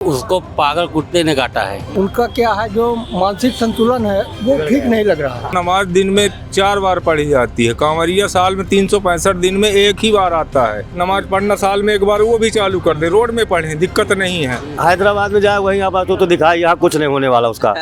उसको पागल कुत्ते ने काटा है। उनका क्या है, जो मानसिक संतुलन है वो ठीक नहीं लग रहा है। नमाज दिन में 4 बार पढ़ी जाती है। कांवरिया साल में 365 दिन में एक ही बार आता है। नमाज पढ़ना साल में एक बार, वो भी चालू कर दे, रोड में पढ़े, दिक्कत नहीं है। हैदराबाद में जाए वहीं आप तो दिखाई, यहाँ कुछ नहीं होने वाला उसका।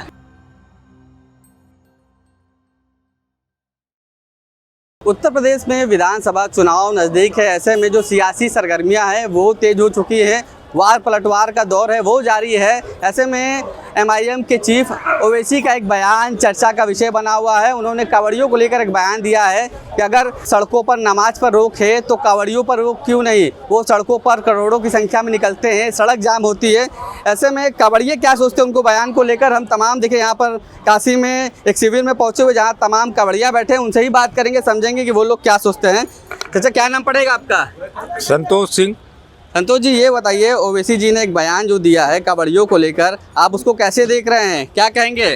उत्तर प्रदेश में विधानसभा चुनाव नज़दीक है। ऐसे में जो सियासी सरगर्मियां हैं वो तेज हो चुकी हैं। वार पलटवार का दौर है वो जारी है। ऐसे में MIM के चीफ ओवैसी का एक बयान चर्चा का विषय बना हुआ है। उन्होंने कांवड़ियों को लेकर एक बयान दिया है कि अगर सड़कों पर नमाज पर रोक है तो कांवड़ियों पर रोक क्यों नहीं। वो सड़कों पर करोड़ों की संख्या में निकलते हैं, सड़क जाम होती है। ऐसे में कांवड़िये क्या सोचते हैं उनको बयान को लेकर हम तमाम देखें यहाँ पर काशी में एक शिविर में पहुँचे हुए जहाँ तमाम कांवड़िया बैठे हैं, उनसे ही बात करेंगे, समझेंगे कि वो लोग क्या सोचते हैं। चाचा क्या नाम पड़ेगा आपका? संतोष सिंह। संतोष जी ये बताइए, ओवैसी जी ने एक बयान जो दिया है कांवड़ियों को लेकर, आप उसको कैसे देख रहे हैं, क्या कहेंगे?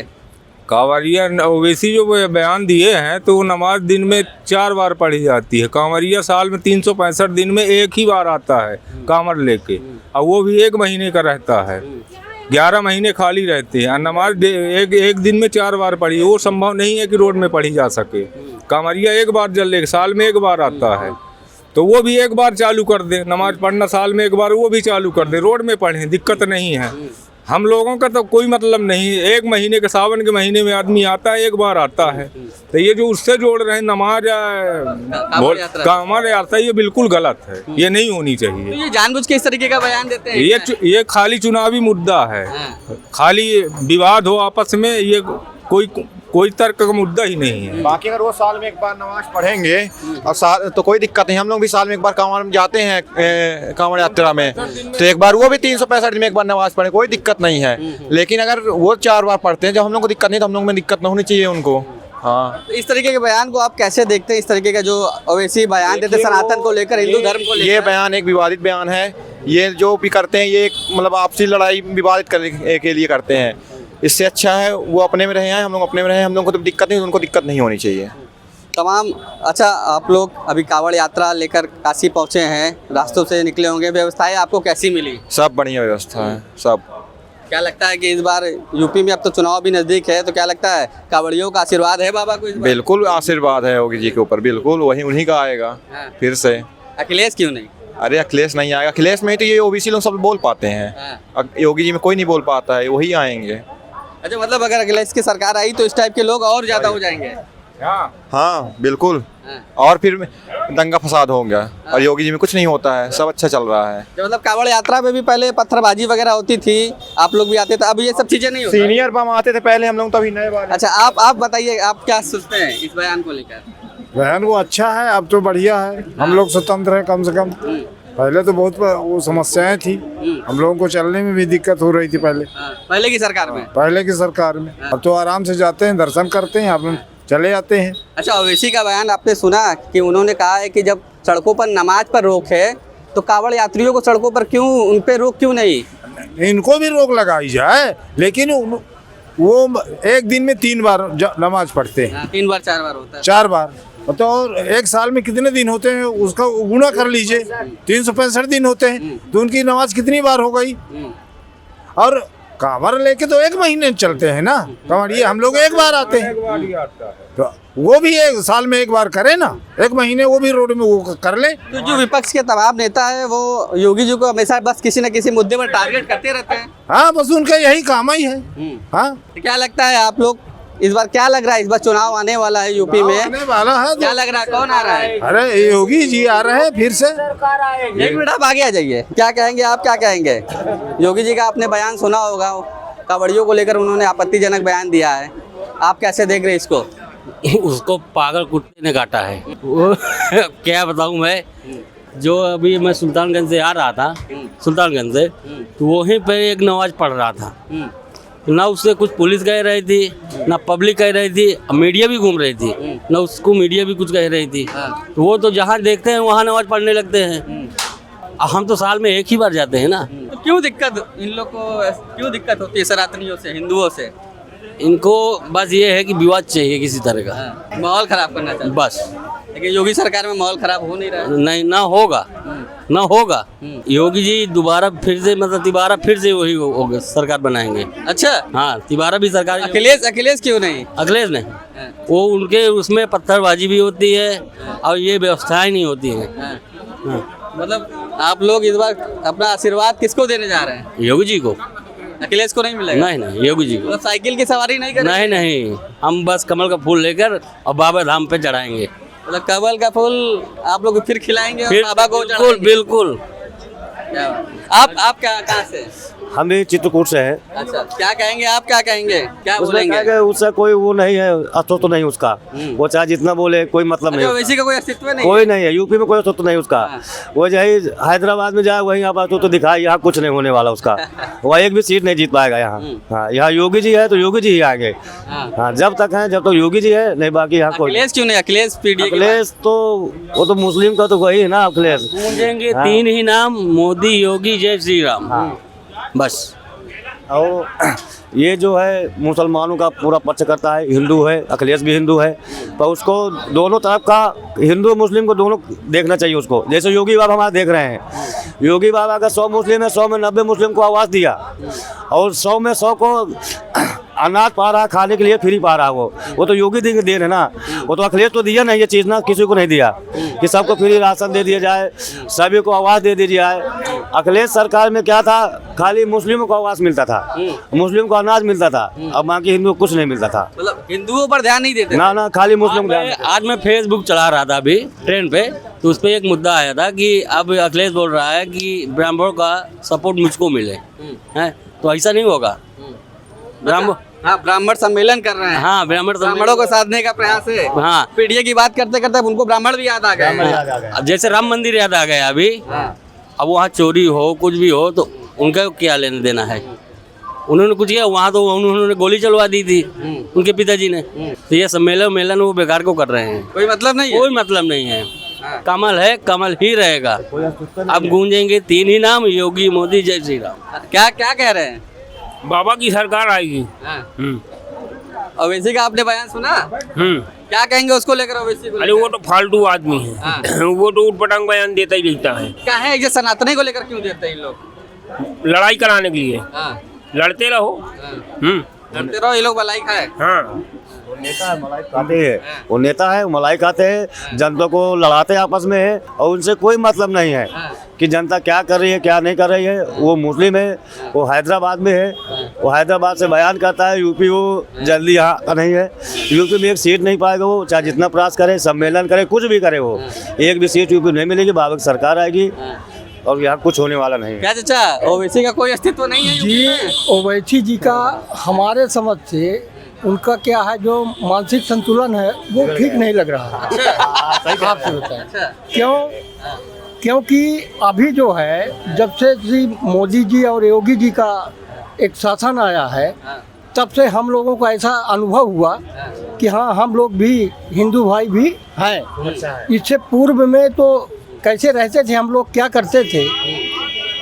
कांवरिया ओवैसी जो बयान दिए हैं तो नमाज दिन में 4 बार पढ़ी जाती है। कांवरिया साल में 365 दिन में एक ही बार आता है कांवर लेके, और वो भी 1 महीने का रहता है। 11 महीने खाली रहते हैं। नमाज एक दिन में 4 बार पढ़ी, वो संभव नहीं है कि रोड में पढ़ी जा सके। कांवरिया एक बार जल साल में 1 बार आता है, तो वो भी 1 बार चालू कर दे। नमाज पढ़ना साल में 1 बार, वो भी चालू कर दे, रोड में पढ़ें, दिक्कत नहीं है। हम लोगों का तो कोई मतलब नहीं। 1 महीने के सावन के महीने में आदमी आता है, 1 बार आता है। तो ये जो उससे जोड़ रहे हैं नमाज कांवड़ यात्रा, ये बिल्कुल गलत है, ये नहीं होनी चाहिए। तो ये जानबूझ के इस तरीके का बयान देते हैं? ये खाली चुनावी मुद्दा है, खाली विवाद हो आपस में, ये कोई तर्क का मुद्दा ही नहीं है। बाकी अगर वो साल में 1 बार नमाज पढ़ेंगे और तो कोई दिक्कत नहीं। हम लोग भी साल में 1 बार कांवड़ में जाते हैं, कांवड़ यात्रा में, तो 1 बार वो भी 365 दिन में 1 बार नमाज पढ़े, कोई दिक्कत नहीं है। लेकिन अगर वो 4 बार पढ़ते हैं, जब हम लोग को दिक्कत नहीं तो हम लोग में दिक्कत न होनी चाहिए उनको। हाँ, तो इस तरीके के बयान को आप कैसे देखते हैं? इस तरीके का जो ओवैसी बयान देते सनातन को लेकर, हिंदू धर्म को लेकर, ये बयान एक विवादित बयान है। ये जो भी करते हैं ये एक मतलब आपसी लड़ाई विवादित करने के लिए करते हैं। इससे अच्छा है वो अपने में रहे हैं, हम लोग अपने में रहे हैं। हम लोग को तो दिक्कत नहीं, उनको दिक्कत नहीं होनी चाहिए तमाम। अच्छा, आप लोग अभी कांवड़ यात्रा लेकर काशी पहुंचे हैं, रास्तों से निकले होंगे, व्यवस्थाएं आपको कैसी मिली? सब बढ़िया व्यवस्था है सब। क्या लगता है कि इस बार यूपी में अब तो चुनाव भी नजदीक है, तो क्या लगता है कांवड़ियों का आशीर्वाद है बाबा को इस बार? बिल्कुल आशीर्वाद है योगी जी के ऊपर, बिल्कुल वही उन्हीं का आएगा फिर से। अखिलेश क्यों नहीं? अरे अखिलेश नहीं आएगा। अखिलेश में ही तो ये ओबीसी लोग सब बोल पाते हैं, योगी जी में कोई नहीं बोल पाता है, वही आएंगे। अच्छा, मतलब अगर अखिलेश की सरकार आई तो इस टाइप के लोग और ज्यादा हो जाएंगे? हाँ बिल्कुल। और फिर दंगा फसाद हो गया, और योगी जी में कुछ नहीं होता है, सब अच्छा चल रहा है। मतलब कांवड़ यात्रा में भी पहले पत्थरबाजी वगैरह होती थी, आप लोग भी आते थे, अब ये सब चीजें नहीं होती? सीनियर बम आते थे पहले, हम लोग तो अभी नए बार। अच्छा, आप बताइए, आप क्या सोचते हैं इस बयान को लेकर? बहन वो अच्छा है, अब तो बढ़िया है। हम लोग स्वतंत्र हैं कम से कम। पहले तो बहुत वो समस्याएं थी, हम लोगों को चलने में भी दिक्कत हो रही थी पहले की सरकार में। पहले की सरकार में। अब तो आराम से जाते हैं, दर्शन करते हैं, अपन चले जाते हैं। अच्छा, ओवैसी का बयान आपने सुना कि उन्होंने कहा है कि जब सड़कों पर नमाज पर रोक है तो कांवड़ यात्रियों को सड़कों पर क्यों, उन पे रोक क्यों नहीं? इनको भी रोक लगाई जाए, लेकिन वो 1 दिन में 3 बार नमाज पढ़ते हैं। 3 बार 4 बार होता है? 4 बार। तो 1 साल में कितने दिन होते हैं उसका गुणा कर लीजिए, 365 दिन होते हैं, तो उनकी नमाज कितनी बार हो गई? और कांवर लेके तो 1 महीने चलते हैं ना कांवड़िए, हम लोग 1 बार आते हैं, तो वो भी 1 साल में 1 बार करे ना, 1 महीने वो भी रोड में वो कर ले। तो जो विपक्ष के तमाम नेता है वो योगी जी को हमेशा बस किसी न किसी मुद्दे पर टारगेट करते रहते हैं। हाँ, बस उनका यही काम ही है। हाँ, तो क्या लगता है आप लोग इस बार, क्या लग रहा है इस बार चुनाव आने वाला है यूपी में? आने वाला है, क्या लग रहा है, कौन आ रहा है? अरे योगी जी आ रहे हैं फिर से। 1 मिनट आप आगे आ जाइए। क्या कहेंगे आप, क्या कहेंगे? योगी जी का आपने बयान सुना होगा, कांवड़ियों को लेकर उन्होंने आपत्तिजनक बयान दिया है, आप कैसे देख रहे हैं इसको? उसको पागल कुत्ते ने काटा है। वो क्या बताऊं मैं, जो अभी मैं सुल्तानगंज से आ रहा था, सुल्तानगंज से, तो वहीं पे एक नमाज पढ़ रहा था। ना उससे कुछ पुलिस कह रही थी, ना पब्लिक कह रही थी, मीडिया भी घूम रही थी, ना उसको मीडिया भी कुछ कह रही थी। तो वो तो जहाँ देखते हैं वहाँ नमाज पढ़ने लगते हैं। हम तो साल में 1 ही बार जाते हैं ना। तो क्यों दिक्कत इन लोग को, क्यों दिक्कत होती है सनातनियों से, हिंदुओं से? इनको बस ये है कि विवाद चाहिए किसी तरह का, माहौल खराब करना चाहिए बस। लेकिन योगी सरकार में माहौल खराब हो नहीं रहा है। नहीं, ना होगा, ना होगा। योगी जी दोबारा फिर से मतलब तिबारा फिर से वही होगा, सरकार बनाएंगे। अच्छा, हाँ, तिबारा भी सरकार। अखिलेश क्यों नहीं? अखिलेश ने वो उनके उसमें पत्थरबाजी भी होती है और ये व्यवस्थाएं नहीं होती है। हाँ। मतलब आप लोग इस बार अपना आशीर्वाद किसको देने जा रहे हैं? योगी जी को। अखिलेश को नहीं मिलेगा? नहीं, योगी जी को। मतलब साइकिल की सवारी नहीं करेंगे? नहीं, हम बस कमल का फूल लेकर और बाबा धाम पे चढ़ाएंगे। मतलब कमल का फूल आप लोग फिर खिलाएंगे और फिर बाबा को बिल्कुल चढ़ाएंगे? बिल्कुल। आप कहाँ से? हम भी चित्रकूट से हैं। अच्छा, क्या कहेंगे आप? क्या कहेंगे? क्या उसमें बोलेंगे? क्या है, उससे कोई वो नहीं है, अस्तित्व नहीं उसका। वो चाहे जितना बोले कोई मतलब नहीं अच्छा, उसका। वैसी का कोई अस्तित्व नहीं? कोई नहीं है, यूपी में कोई अस्तित्व नहीं उसका। वो यही हैदराबाद में जाए वहीं यहाँ पर तो दिखाए, यहाँ कुछ नहीं होने वाला उसका। वह एक भी सीट नहीं जीत पाएगा यहाँ। हाँ, यहाँ योगी जी है तो योगी जी ही आगे। हाँ, जब तक है जब तक योगी जी है, नहीं बाकी यहाँ कोई। अखिलेश क्यों नहीं? अखिलेश पीडीए अखिलेश तो वो तो मुस्लिम का तो वही है ना अखिलेश। गूंजेंगे तीन ही नाम, मोदी, योगी, जय श्री राम। बस। और ये जो है मुसलमानों का पूरा पक्ष करता है, हिंदू है, अखिलेश भी हिंदू है, पर उसको दोनों तरफ का हिंदू मुस्लिम को दोनों देखना चाहिए उसको। जैसे योगी बाबा हमारे देख रहे हैं, योगी बाबा अगर 100 मुस्लिम है, 100 में 90 मुस्लिम को आवाज़ दिया और 100 में 100 को अनाज पा रहा, खाने के लिए फ्री पा रहा। वो तो योगी दी देन है ना। वो तो अखिलेश तो दिया नहीं ये चीज़ ना, किसी को नहीं दिया कि सबको फ्री राशन दे दिया जाए, सभी को आवाज़ दे दी जाए। अखिलेश सरकार में क्या था, खाली मुस्लिमों को आवाज़ मिलता था, मुस्लिम को अनाज मिलता था, अब बाकी हिंदू को कुछ नहीं मिलता था। मतलब हिंदुओं पर ध्यान नहीं देते? ना, खाली मुस्लिम को। आज मैं फेसबुक चला रहा था अभी ट्रेन पे, तो उस पर एक मुद्दा आया था कि अब अखिलेश बोल रहा है कि ब्राह्मणों का सपोर्ट मुझको मिले, है तो ऐसा नहीं होगा। ब्राह्मण सम्मेलन कर रहे हैं। हाँ, ब्राह्मणों को साधने का प्रयास है। हाँ, पीडीए की बात करते करते उनको ब्राह्मण भी याद आ गए। जैसे राम मंदिर याद आ गया अभी। अब वहाँ चोरी हो कुछ भी हो तो उनका क्या लेना देना है? उन्होंने कुछ किया वहाँ तो उन्होंने गोली चलवा दी थी उनके पिताजी ने। तो ये सम्मेलन वो बेकार को कर रहे हैं, कोई मतलब नहीं है। कोई मतलब नहीं है। कमल है, कमल ही रहेगा। अब गूंजेंगे तीन ही नाम, योगी, मोदी, जय श्री राम। क्या कह रहे हैं? बाबा की सरकार आएगी। ओवैसी का आपने बयान सुना? क्या कहेंगे उसको लेकर? ओवैसी को अरे वो तो फालतू आदमी है। वो तो उटपटांग बयान देता ही रहता है। क्या है ये सनातनी को लेकर क्यों देते हैं इन लोग? लड़ाई कराने के लिए। लड़ते रहो। लड़ते रहो, ये लोग भलाई खाए। हाँ, नेता है, मलाई खाते हैं। वो नेता है, मलाई खाते हैं, जनता को लड़ाते आपस में है और उनसे कोई मतलब नहीं है कि जनता क्या कर रही है क्या नहीं कर रही है। वो मुस्लिम है, वो हैदराबाद में है, वो हैदराबाद से बयान करता है। यूपी वो जल्दी यहाँ का नहीं है, यूपी में एक सीट नहीं पाएगा वो, चाहे जितना प्रयास करे, सम्मेलन करे, कुछ भी करे, वो एक भी सीट यूपी नहीं मिलेगी। बाबा की सरकार आएगी और यहाँ कुछ होने वाला नहीं है। क्या चाचा, ओवैसी का कोई अस्तित्व नहीं है जी? ओवैसी जी का हमारे समझ से उनका क्या है, जो मानसिक संतुलन है वो ठीक नहीं लग रहा है। आपसे बताएं क्योंकि अभी जो है जब से श्री मोदी जी और योगी जी का एक शासन आया है, तब से हम लोगों को ऐसा अनुभव हुआ कि हाँ, हम लोग भी हिंदू भाई भी हैं। इससे पूर्व में तो कैसे रहते थे हम लोग, क्या करते थे,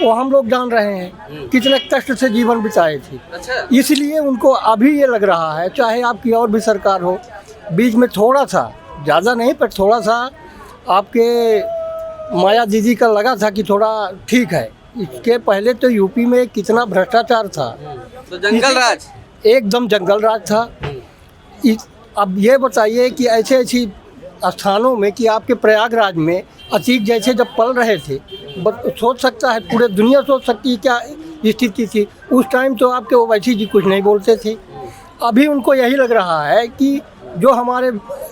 वो हम लोग जान रहे हैं, कितने कष्ट से जीवन बिताए थे। इसलिए उनको अभी ये लग रहा है, चाहे आपकी और भी सरकार हो, बीच में थोड़ा सा, ज़्यादा नहीं पर थोड़ा सा आपके माया दीदी का लगा था कि थोड़ा ठीक है। इसके पहले तो यूपी में कितना भ्रष्टाचार था, तो जंगल राज, एकदम जंगल राज था। अब ये बताइए कि ऐसे स्थानों में कि आपके प्रयागराज में अतीक जैसे जब पल रहे थे, सोच सकता है पूरे दुनिया सोच सकती है क्या स्थिति थी उस टाइम। तो आपके ओवैसी जी कुछ नहीं बोलते थे। अभी उनको यही लग रहा है कि जो हमारे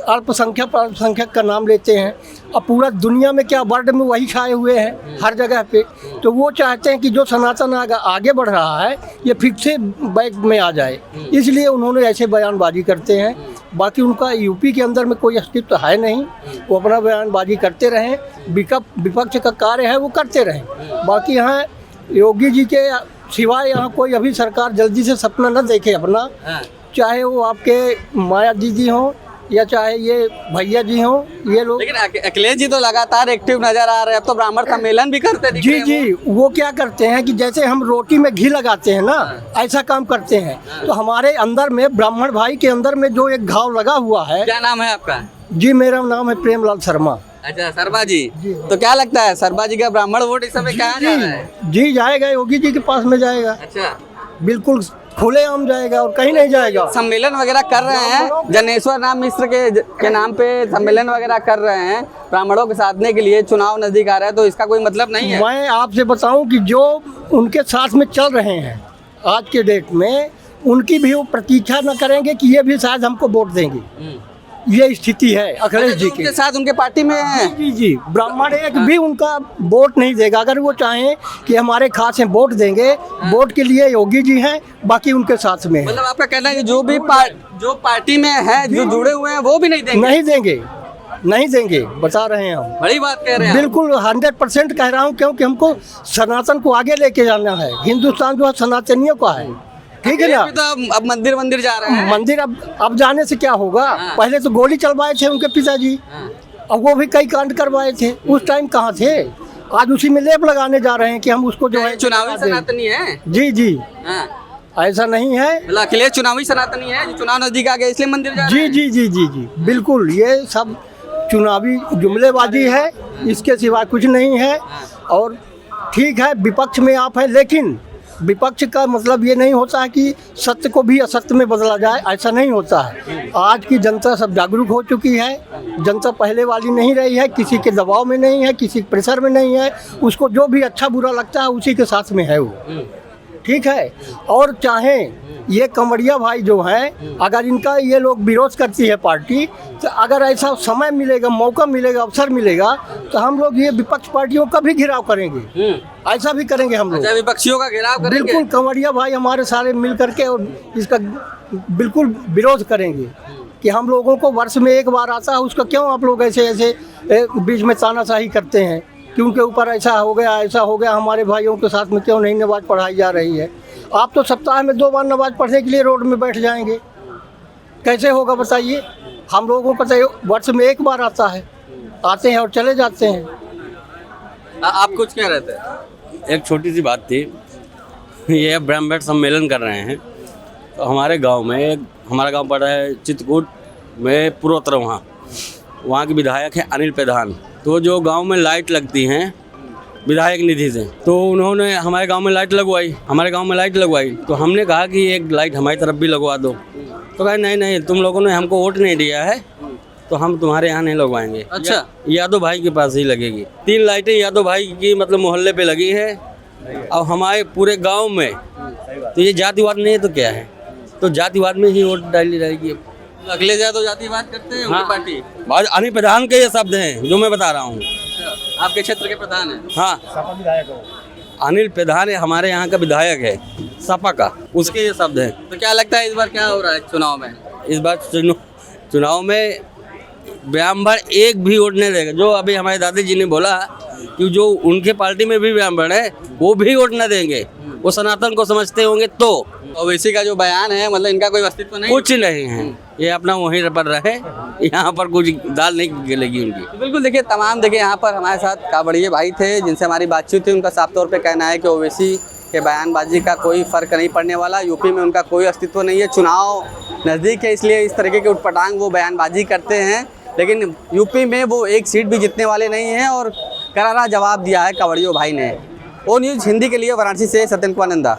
अल्पसंख्यक का नाम लेते हैं, अब पूरा दुनिया में क्या वर्ल्ड में वही छाए हुए हैं हर जगह पे, तो वो चाहते हैं कि जो सनातन आगे बढ़ रहा है ये फिर से बैक में आ जाए, इसलिए उन्होंने ऐसे बयानबाजी करते हैं। बाकी उनका यूपी के अंदर में कोई अस्तित्व है नहीं, वो अपना बयानबाजी करते रहें, विपक्ष का कार्य है वो करते रहें। बाकी यहाँ योगी जी के सिवाय यहाँ कोई अभी सरकार जल्दी से सपना न देखे अपना, चाहे वो आपके माया दीदी हों या चाहे ये भैया जी हों, ये लोग। लेकिन अखिलेश जी तो लगातार एक्टिव नजर आ रहे हैं, अब तो ब्राह्मण सम्मेलन भी करते दिख रहे हैं। जी, वो क्या करते हैं कि जैसे हम रोटी में घी लगाते हैं ना, ऐसा काम करते हैं। तो हमारे अंदर में, ब्राह्मण भाई के अंदर में जो एक घाव लगा हुआ है। क्या नाम है आपका? जी, मेरा नाम है प्रेमलाल शर्मा। अच्छा, सरबा जी। तो क्या लगता है सरबा जी का ब्राह्मण वोट इस समय कहाँ जा रहा है? जी जाएगा, योगी जी के पास में जाएगा, अच्छा, बिल्कुल खुलेआम जाएगा और कहीं नहीं जाएगा। सम्मेलन वगैरह कर रहे हैं, जनेश्वर राम मिश्र के नाम पे सम्मेलन वगैरह कर रहे हैं ब्राह्मणों के साधने के लिए। चुनाव नजदीक आ रहा है तो इसका कोई मतलब नहीं है। मैं आपसे बताऊं कि जो उनके साथ में चल रहे हैं आज के डेट में, उनकी भी वो प्रतीक्षा न करेंगे कि ये भी शायद हमको वोट देंगे। ये स्थिति है अखिलेश जी की। उनके साथ उनके पार्टी में है। जी जी, ब्राह्मण एक भी उनका वोट नहीं देगा। अगर वो चाहें कि हमारे खास हैं वोट देंगे, वोट के लिए योगी जी हैं, बाकी उनके साथ में है। मतलब आपका कहना है कि जो भी जो पार्टी में है, जो जुड़े हुए हैं, वो भी नहीं देंगे? नहीं देंगे, नहीं देंगे, बता रहे हैं हम। बड़ी बात कह रहे हैं। बिल्कुल 100% कह रहा हूँ, क्योंकि हमको सनातन को आगे लेके जाना है। हिंदुस्तान जो है सनातनियों का है, ठीक है ना। तो अब मंदिर जा रहे हैं। मंदिर अब जाने से क्या होगा? पहले तो गोली चलवाए थे उनके पिताजी, अब वो भी कई कांड करवाए थे। उस टाइम कहाँ थे? आज उसी में लेप लगाने जा रहे हैं कि हम उसको जो है चुनावी सनातनी है। जी जी, हाँ। ऐसा नहीं है। मतलब अखिलेश चुनावी सनातनी है, चुनाव नजदीक आ गया इसलिए मंदिर जा रहे जी हैं। जी जी जी जी, बिल्कुल ये सब चुनावी जुमलेबाजी है, इसके सिवा कुछ नहीं है। और ठीक है, विपक्ष में आप हैं, लेकिन विपक्ष का मतलब ये नहीं होता है कि सत्य को भी असत्य में बदला जाए, ऐसा नहीं होता है। आज की जनता सब जागरूक हो चुकी है। जनता पहले वाली नहीं रही है, किसी के दबाव में नहीं है, किसी के प्रेशर में नहीं है। उसको जो भी अच्छा बुरा लगता है उसी के साथ में है वो, ठीक है। और चाहें ये कंवरिया भाई जो हैं, अगर इनका ये लोग विरोध करती है पार्टी, तो अगर ऐसा समय मिलेगा, मौका मिलेगा, अवसर मिलेगा, तो हम लोग ये विपक्ष पार्टियों का भी घेराव करेंगे। ऐसा भी करेंगे हम लोग। अच्छा, विपक्षियों का घेराव करेंगे? बिल्कुल, कंवरिया भाई हमारे सारे मिल करके और इसका बिल्कुल विरोध करेंगे कि हम लोगों को वर्ष में एक बार आता है, उसका क्यों आप लोग ऐसे ऐसे बीच में तानाशाही करते हैं कि उनके ऊपर ऐसा हो गया, हमारे भाइयों के साथ में क्यों नहीं नमाज पढ़ाई जा रही है? आप तो सप्ताह में 2 बार नमाज पढ़ने के लिए रोड में बैठ जाएंगे, कैसे होगा बताइए? हम लोगों को तो वर्ष में एक बार आता है, आते हैं और चले जाते हैं। आप कुछ कह रहे थे? एक छोटी सी बात थी, ये ब्रह्मभट्ट सम्मेलन कर रहे हैं तो हमारे गांव में, हमारा गांव पड़ा है चित्रकूट में, पूर्वोत्तर, वहाँ के विधायक हैं अनिल प्रधान। तो जो गांव में लाइट लगती हैं विधायक निधि से, तो उन्होंने हमारे गांव में लाइट लगवाई। तो हमने कहा कि एक लाइट हमारी तरफ भी लगवा दो। तो कहा नहीं, तुम लोगों ने हमको वोट नहीं दिया है तो हम तुम्हारे यहाँ नहीं लगवाएंगे। अच्छा, यादव भाई के पास ही लगेगी। 3 लाइटें यादव भाई की मतलब मोहल्ले पे लगी है और हमारे पूरे गांव में। तो ये जातिवाद नहीं है तो क्या है? तो जातिवाद में ही वोट डाली जाएगी। अखिलेश यादव जातिवाद करते हैं उनकी पार्टी? बाद अनिल प्रधान के ये शब्द हैं जो मैं बता रहा हूँ। आपके क्षेत्र के प्रधान है? हाँ, अनिल प्रधान हमारे यहाँ का विधायक है सपा का, उसके ये शब्द हैं। तो क्या लगता है इस बार क्या हो रहा है चुनाव में? इस बार चुनाव में ब्राह्मण एक भी वोट नहीं देगा। जो अभी हमारे दादाजी ने बोला कि जो उनके पार्टी में भी ब्राह्मण है वो भी वोट न देंगे, वो सनातन को समझते होंगे। तो ओवैसी का जो बयान है, मतलब इनका कोई अस्तित्व नहीं? कुछ नहीं है, ये अपना वहीं पर रहे, यहाँ पर कुछ दाल नहीं गलेगी उनकी। तो बिल्कुल देखिए, तमाम देखिए यहाँ पर हमारे साथ कावड़िए भाई थे जिनसे हमारी बातचीत हुई। उनका साफ तौर पे कहना है कि ओवैसी के बयानबाजी का कोई फ़र्क नहीं पड़ने वाला, यूपी में उनका कोई अस्तित्व नहीं है। चुनाव नज़दीक है इसलिए इस तरीके के उटपटांग वो बयानबाजी करते हैं, लेकिन यूपी में वो एक सीट भी जीतने वाले नहीं हैं। और करारा जवाब दिया है कावड़ियों भाई ने। ओ न्यूज़ हिंदी के लिए वाराणसी से सत्यन कुमार नंदा।